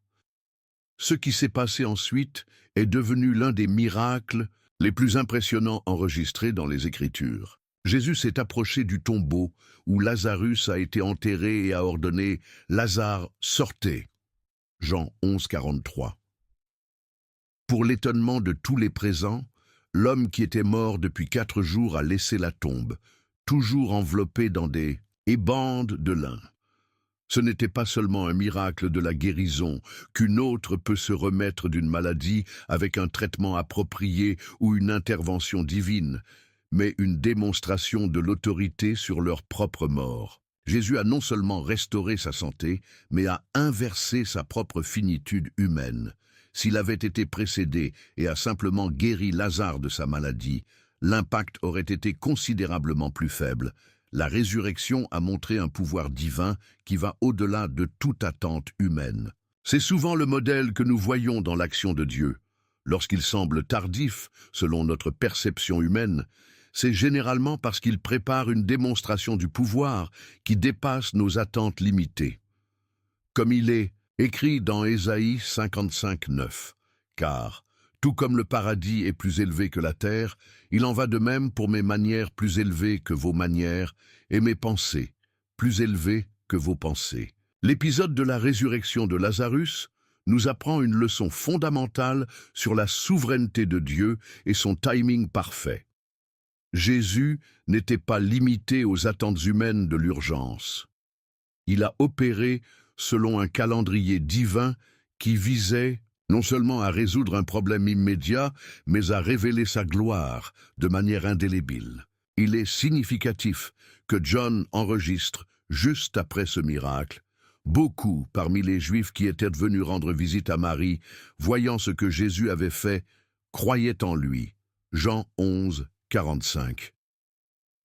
Speaker 1: Ce qui s'est passé ensuite est devenu l'un des miracles les plus impressionnants enregistrés dans les Écritures. Jésus s'est approché du tombeau où Lazarus a été enterré et a ordonné « Lazare, sortez » Jean 11, 43. Pour l'étonnement de tous les présents, l'homme qui était mort depuis 4 jours a laissé la tombe, toujours enveloppé dans des bandes de lin. Ce n'était pas seulement un miracle de la guérison, qu'une autre peut se remettre d'une maladie avec un traitement approprié ou une intervention divine, mais une démonstration de l'autorité sur leur propre mort. Jésus a non seulement restauré sa santé, mais a inversé sa propre finitude humaine. S'il avait été précédé et a simplement guéri Lazare de sa maladie, l'impact aurait été considérablement plus faible. La résurrection a montré un pouvoir divin qui va au-delà de toute attente humaine. C'est souvent le modèle que nous voyons dans l'action de Dieu. Lorsqu'il semble tardif, selon notre perception humaine, c'est généralement parce qu'il prépare une démonstration du pouvoir qui dépasse nos attentes limitées. Comme il est écrit dans Ésaïe 55, 9, « Car, tout comme le paradis est plus élevé que la terre, il en va de même pour mes manières plus élevées que vos manières, et mes pensées plus élevées que vos pensées. » L'épisode de la résurrection de Lazarus nous apprend une leçon fondamentale sur la souveraineté de Dieu et son timing parfait. Jésus n'était pas limité aux attentes humaines de l'urgence. Il a opéré selon un calendrier divin qui visait non seulement à résoudre un problème immédiat, mais à révéler sa gloire de manière indélébile. Il est significatif que John enregistre, juste après ce miracle, beaucoup parmi les Juifs qui étaient venus rendre visite à Marie, voyant ce que Jésus avait fait, croyaient en lui. Jean 11, 45.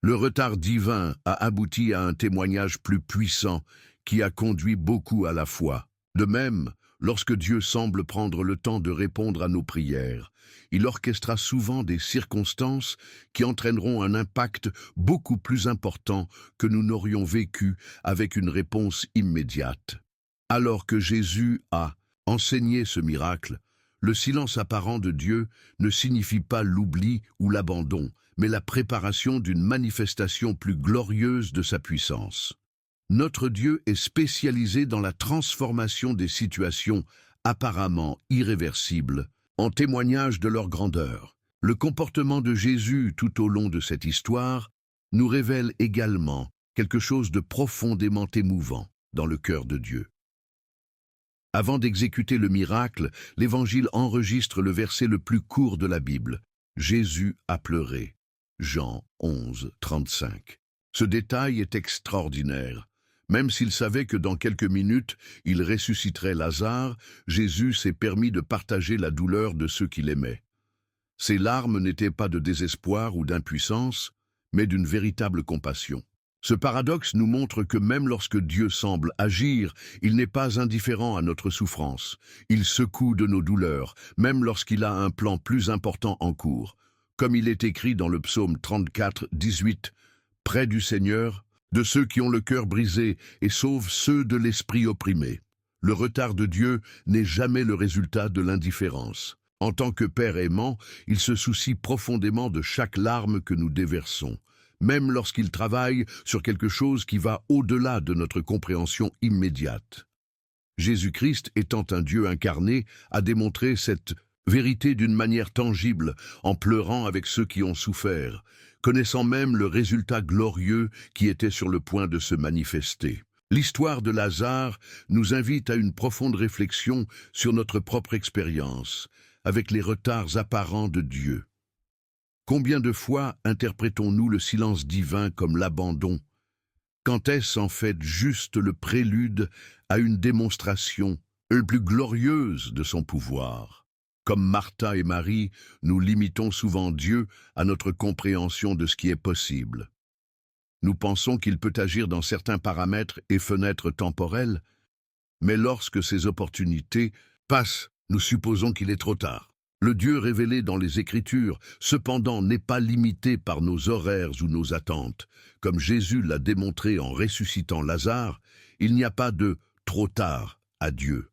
Speaker 1: Le retard divin a abouti à un témoignage plus puissant qui a conduit beaucoup à la foi. De même, lorsque Dieu semble prendre le temps de répondre à nos prières, il orchestra souvent des circonstances qui entraîneront un impact beaucoup plus important que nous n'aurions vécu avec une réponse immédiate. Alors que Jésus a enseigné ce miracle, le silence apparent de Dieu ne signifie pas l'oubli ou l'abandon, mais la préparation d'une manifestation plus glorieuse de sa puissance. Notre Dieu est spécialisé dans la transformation des situations apparemment irréversibles en témoignage de leur grandeur. Le comportement de Jésus tout au long de cette histoire nous révèle également quelque chose de profondément émouvant dans le cœur de Dieu. Avant d'exécuter le miracle, l'Évangile enregistre le verset le plus court de la Bible. Jésus a pleuré. Jean 11, 35. Ce détail est extraordinaire. Même s'il savait que dans quelques minutes, il ressusciterait Lazare, Jésus s'est permis de partager la douleur de ceux qu'il aimait. Ses larmes n'étaient pas de désespoir ou d'impuissance, mais d'une véritable compassion. Ce paradoxe nous montre que même lorsque Dieu semble agir, il n'est pas indifférent à notre souffrance. Il secoue de nos douleurs, même lorsqu'il a un plan plus important en cours. Comme il est écrit dans le psaume 34, 18, « Près du Seigneur, de ceux qui ont le cœur brisé et sauve ceux de l'esprit opprimé. » Le retard de Dieu n'est jamais le résultat de l'indifférence. En tant que Père aimant, il se soucie profondément de chaque larme que nous déversons, même lorsqu'il travaille sur quelque chose qui va au-delà de notre compréhension immédiate. Jésus-Christ, étant un Dieu incarné, a démontré cette vérité d'une manière tangible, en pleurant avec ceux qui ont souffert, connaissant même le résultat glorieux qui était sur le point de se manifester. L'histoire de Lazare nous invite à une profonde réflexion sur notre propre expérience, avec les retards apparents de Dieu. Combien de fois interprétons-nous le silence divin comme l'abandon? Quand est-ce en fait juste le prélude à une démonstration plus glorieuse de son pouvoir? Comme Martha et Marie, nous limitons souvent Dieu à notre compréhension de ce qui est possible. Nous pensons qu'il peut agir dans certains paramètres et fenêtres temporelles, mais lorsque ces opportunités passent, nous supposons qu'il est trop tard. Le Dieu révélé dans les Écritures, cependant, n'est pas limité par nos horaires ou nos attentes. Comme Jésus l'a démontré en ressuscitant Lazare, il n'y a pas de « trop tard » à Dieu.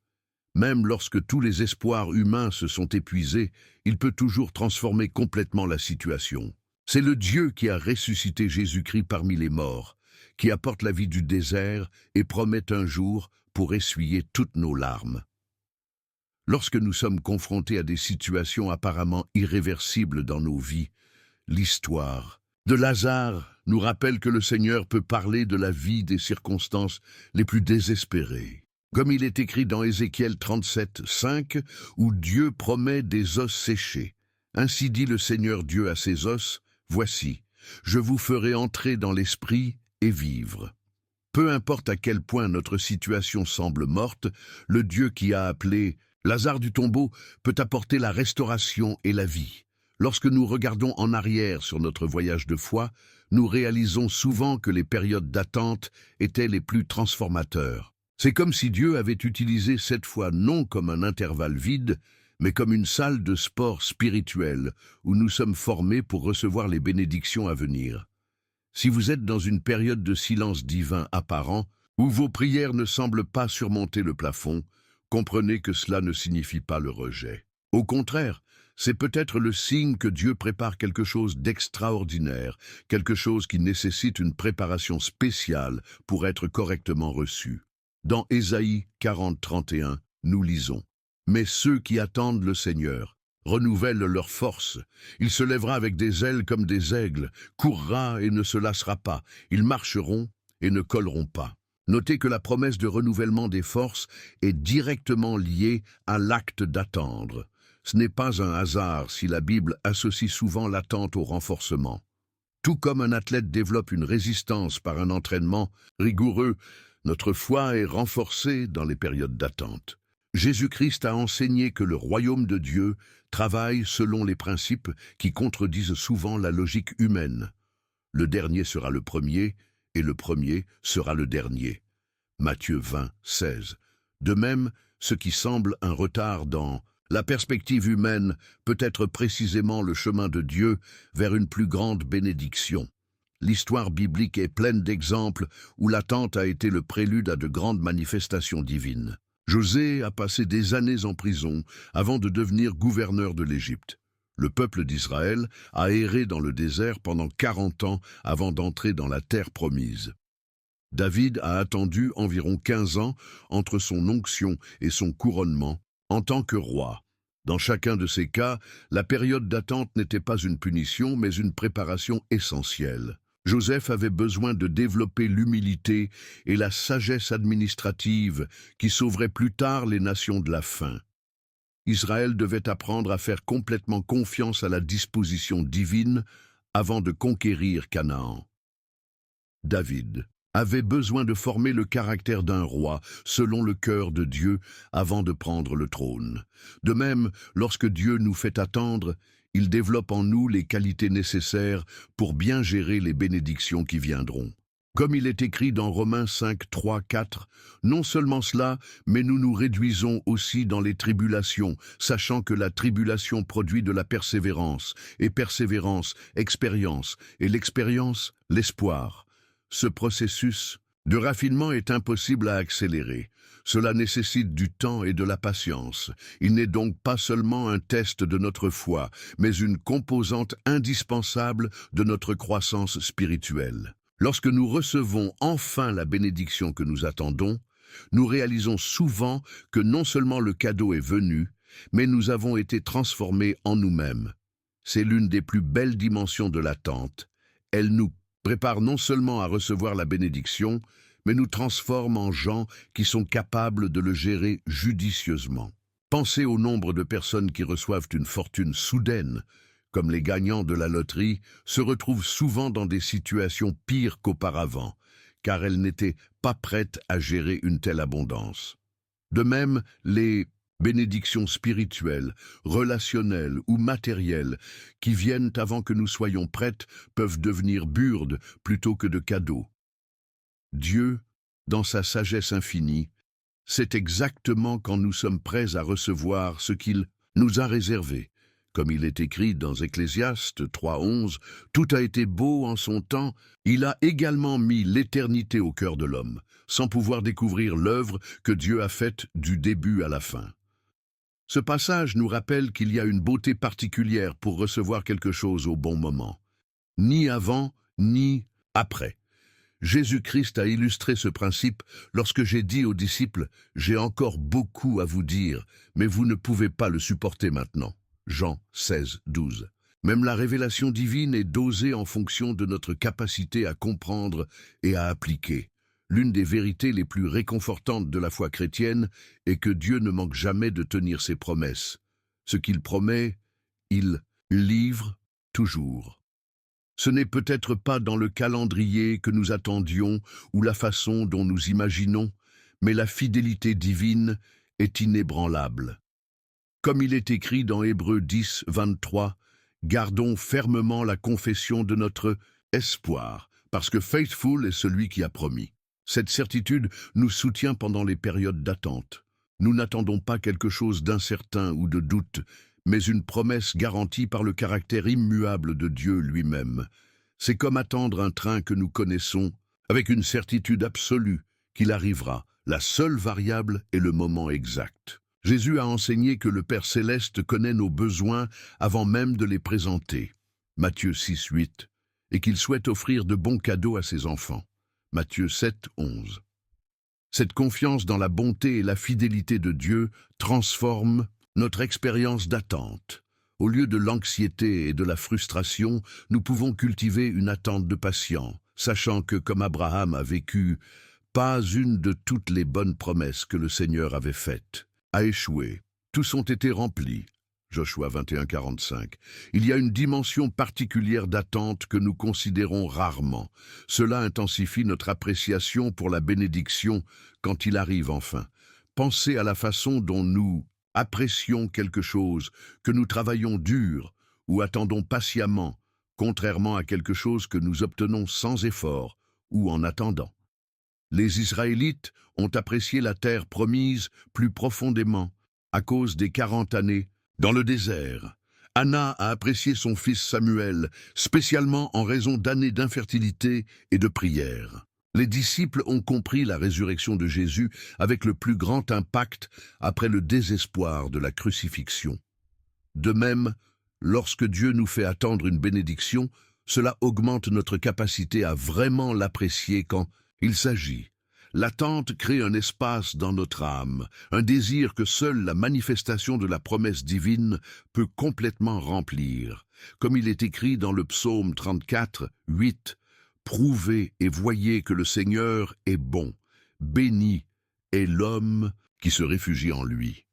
Speaker 1: Même lorsque tous les espoirs humains se sont épuisés, il peut toujours transformer complètement la situation. C'est le Dieu qui a ressuscité Jésus-Christ parmi les morts, qui apporte la vie du désert et promet un jour pour essuyer toutes nos larmes. Lorsque nous sommes confrontés à des situations apparemment irréversibles dans nos vies, l'histoire de Lazare nous rappelle que le Seigneur peut parler de la vie des circonstances les plus désespérées. Comme il est écrit dans Ézéchiel 37, 5, où Dieu promet des os séchés. Ainsi dit le Seigneur Dieu à ses os, « Voici, je vous ferai entrer dans l'esprit et vivre. » Peu importe à quel point notre situation semble morte, le Dieu qui a appelé Lazare du tombeau peut apporter la restauration et la vie. Lorsque nous regardons en arrière sur notre voyage de foi, nous réalisons souvent que les périodes d'attente étaient les plus transformateurs. C'est comme si Dieu avait utilisé cette fois non comme un intervalle vide, mais comme une salle de sport spirituelle où nous sommes formés pour recevoir les bénédictions à venir. Si vous êtes dans une période de silence divin apparent, où vos prières ne semblent pas surmonter le plafond, comprenez que cela ne signifie pas le rejet. Au contraire, c'est peut-être le signe que Dieu prépare quelque chose d'extraordinaire, quelque chose qui nécessite une préparation spéciale pour être correctement reçu. Dans Ésaïe 40, 31, nous lisons « Mais ceux qui attendent le Seigneur renouvellent leur force. Il se lèvera avec des ailes comme des aigles, courra et ne se lassera pas, ils marcheront et ne colleront pas. » Notez que la promesse de renouvellement des forces est directement liée à l'acte d'attendre. Ce n'est pas un hasard si la Bible associe souvent l'attente au renforcement. Tout comme un athlète développe une résistance par un entraînement rigoureux, notre foi est renforcée dans les périodes d'attente. Jésus-Christ a enseigné que le royaume de Dieu travaille selon les principes qui contredisent souvent la logique humaine. Le dernier sera le premier, et le premier sera le dernier. Matthieu 20, 16. De même, ce qui semble un retard dans la perspective humaine peut être précisément le chemin de Dieu vers une plus grande bénédiction. L'histoire biblique est pleine d'exemples où l'attente a été le prélude à de grandes manifestations divines. José a passé des années en prison avant de devenir gouverneur de l'Égypte. Le peuple d'Israël a erré dans le désert pendant 40 ans avant d'entrer dans la terre promise. David a attendu environ 15 ans entre son onction et son couronnement en tant que roi. Dans chacun de ces cas, la période d'attente n'était pas une punition, mais une préparation essentielle. Joseph avait besoin de développer l'humilité et la sagesse administrative qui sauveraient plus tard les nations de la faim. Israël devait apprendre à faire complètement confiance à la disposition divine avant de conquérir Canaan. David avait besoin de former le caractère d'un roi selon le cœur de Dieu avant de prendre le trône. De même, lorsque Dieu nous fait attendre, il développe en nous les qualités nécessaires pour bien gérer les bénédictions qui viendront. Comme il est écrit dans Romains 5, 3, 4, non seulement cela, mais nous nous réduisons aussi dans les tribulations, sachant que la tribulation produit de la persévérance, et persévérance, expérience, et l'expérience, l'espoir. Ce processus de raffinement est impossible à accélérer. Cela nécessite du temps et de la patience. Il n'est donc pas seulement un test de notre foi, mais une composante indispensable de notre croissance spirituelle. Lorsque nous recevons enfin la bénédiction que nous attendons, nous réalisons souvent que non seulement le cadeau est venu, mais nous avons été transformés en nous-mêmes. C'est l'une des plus belles dimensions de l'attente. Elle nous prépare non seulement à recevoir la bénédiction, mais nous transforme en gens qui sont capables de le gérer judicieusement. Pensez au nombre de personnes qui reçoivent une fortune soudaine, comme les gagnants de la loterie, se retrouvent souvent dans des situations pires qu'auparavant, car elles n'étaient pas prêtes à gérer une telle abondance. De même, les bénédictions spirituelles, relationnelles ou matérielles qui viennent avant que nous soyons prêtes peuvent devenir burdes plutôt que de cadeaux. Dieu, dans sa sagesse infinie, sait exactement quand nous sommes prêts à recevoir ce qu'il nous a réservé. Comme il est écrit dans Ecclésiaste 3:11, « Tout a été beau en son temps, il a également mis l'éternité au cœur de l'homme, sans pouvoir découvrir l'œuvre que Dieu a faite du début à la fin. » Ce passage nous rappelle qu'il y a une beauté particulière pour recevoir quelque chose au bon moment. Ni avant, ni après. Jésus-Christ a illustré ce principe lorsque j'ai dit aux disciples « J'ai encore beaucoup à vous dire, mais vous ne pouvez pas le supporter maintenant. » Jean 16:12. Même la révélation divine est dosée en fonction de notre capacité à comprendre et à appliquer. L'une des vérités les plus réconfortantes de la foi chrétienne est que Dieu ne manque jamais de tenir ses promesses. Ce qu'il promet, il livre toujours. Ce n'est peut-être pas dans le calendrier que nous attendions ou la façon dont nous imaginons, mais la fidélité divine est inébranlable. Comme il est écrit dans Hébreux 10:23, « Gardons fermement la confession de notre espoir, parce que faithful est celui qui a promis. » Cette certitude nous soutient pendant les périodes d'attente. Nous n'attendons pas quelque chose d'incertain ou de doute, mais une promesse garantie par le caractère immuable de Dieu lui-même. C'est comme attendre un train que nous connaissons, avec une certitude absolue qu'il arrivera. La seule variable est le moment exact. Jésus a enseigné que le Père Céleste connaît nos besoins avant même de les présenter. Matthieu 6:8, et qu'il souhaite offrir de bons cadeaux à ses enfants. Matthieu 7:11. Cette confiance dans la bonté et la fidélité de Dieu transforme notre expérience d'attente. Au lieu de l'anxiété et de la frustration, nous pouvons cultiver une attente de patience, sachant que, comme Abraham a vécu, pas une de toutes les bonnes promesses que le Seigneur avait faites a échoué. Tous ont été remplis. Joshua 21:45. Il y a une dimension particulière d'attente que nous considérons rarement. Cela intensifie notre appréciation pour la bénédiction quand il arrive enfin. Pensez à la façon dont nous apprécions quelque chose, que nous travaillons dur ou attendons patiemment, contrairement à quelque chose que nous obtenons sans effort ou en attendant. Les Israélites ont apprécié la terre promise plus profondément à cause des 40 années dans le désert. Anna a apprécié son fils Samuel, spécialement en raison d'années d'infertilité et de prière. Les disciples ont compris la résurrection de Jésus avec le plus grand impact après le désespoir de la crucifixion. De même, lorsque Dieu nous fait attendre une bénédiction, cela augmente notre capacité à vraiment l'apprécier quand il s'agit. L'attente crée un espace dans notre âme, un désir que seule la manifestation de la promesse divine peut complètement remplir. Comme il est écrit dans le psaume 34:8, « Prouvez et voyez que le Seigneur est bon, béni est l'homme qui se réfugie en lui. »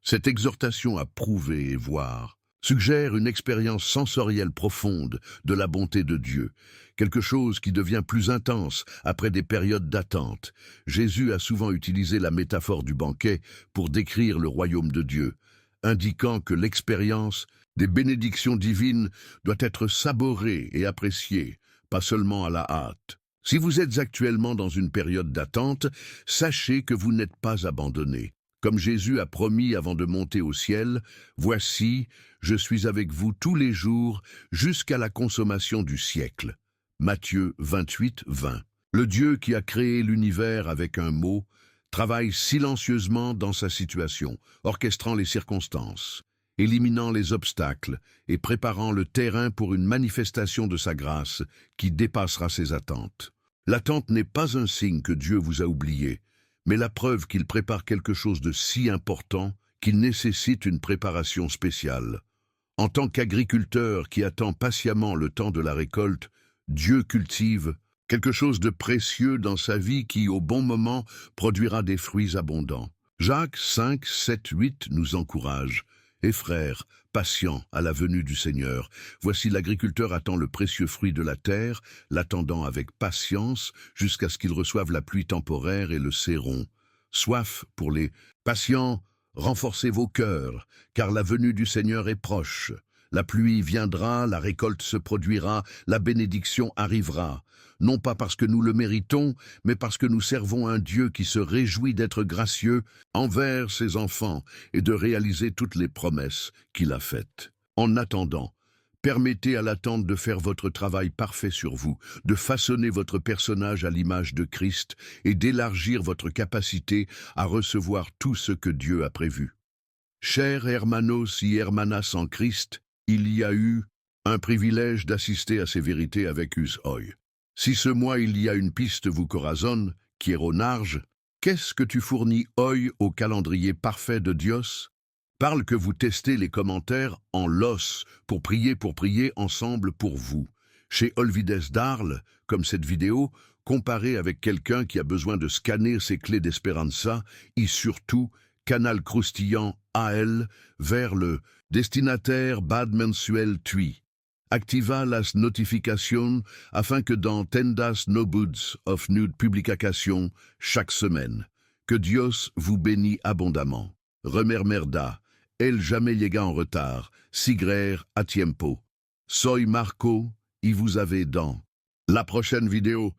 Speaker 1: Cette exhortation à prouver et voir suggère une expérience sensorielle profonde de la bonté de Dieu, quelque chose qui devient plus intense après des périodes d'attente. Jésus a souvent utilisé la métaphore du banquet pour décrire le royaume de Dieu, indiquant que l'expérience des bénédictions divines doit être saborée et appréciée, pas seulement à la hâte. Si vous êtes actuellement dans une période d'attente, sachez que vous n'êtes pas abandonné. Comme Jésus a promis avant de monter au ciel, « Voici, je suis avec vous tous les jours jusqu'à la consommation du siècle. » Matthieu 28:20. Le Dieu qui a créé l'univers avec un mot travaille silencieusement dans sa situation, orchestrant les circonstances, éliminant les obstacles et préparant le terrain pour une manifestation de sa grâce qui dépassera ses attentes. L'attente n'est pas un signe que Dieu vous a oublié, mais la preuve qu'il prépare quelque chose de si important qu'il nécessite une préparation spéciale. En tant qu'agriculteur qui attend patiemment le temps de la récolte, Dieu cultive quelque chose de précieux dans sa vie qui, au bon moment, produira des fruits abondants. Jacques 5:7-8 nous encourage. « Et frères, patients à la venue du Seigneur, voici l'agriculteur attend le précieux fruit de la terre, l'attendant avec patience jusqu'à ce qu'il reçoive la pluie temporaire et le séron. Soif pour les patients, renforcez vos cœurs, car la venue du Seigneur est proche. La pluie viendra, la récolte se produira, la bénédiction arrivera. Non pas parce que nous le méritons, mais parce que nous servons un Dieu qui se réjouit d'être gracieux envers ses enfants et de réaliser toutes les promesses qu'il a faites. » En attendant, permettez à l'attente de faire votre travail parfait sur vous, de façonner votre personnage à l'image de Christ et d'élargir votre capacité à recevoir tout ce que Dieu a prévu. Chers hermanos y hermanas en Christ, il y a eu un privilège d'assister à ces vérités avec us hoy. Si ce mois il y a une piste vous corazonne, quiero narge, qu'est-ce que tu fournis hoy au calendrier parfait de Dios? Parle que vous testez les commentaires en l'os pour prier ensemble pour vous. Chez Olvides d'Arles, comme cette vidéo, comparez avec quelqu'un qui a besoin de scanner ses clés d'Esperanza et surtout, canal croustillant AL vers le destinataire Bad mensuel TUI. Activa las notifications afin que dans tendas no buds of nude publication chaque semaine. Que Dios vous bénit abondamment. Remermerda. El jamais llega en retard, sigrer a tiempo. Soy Marco, y vous avez dans la prochaine vidéo.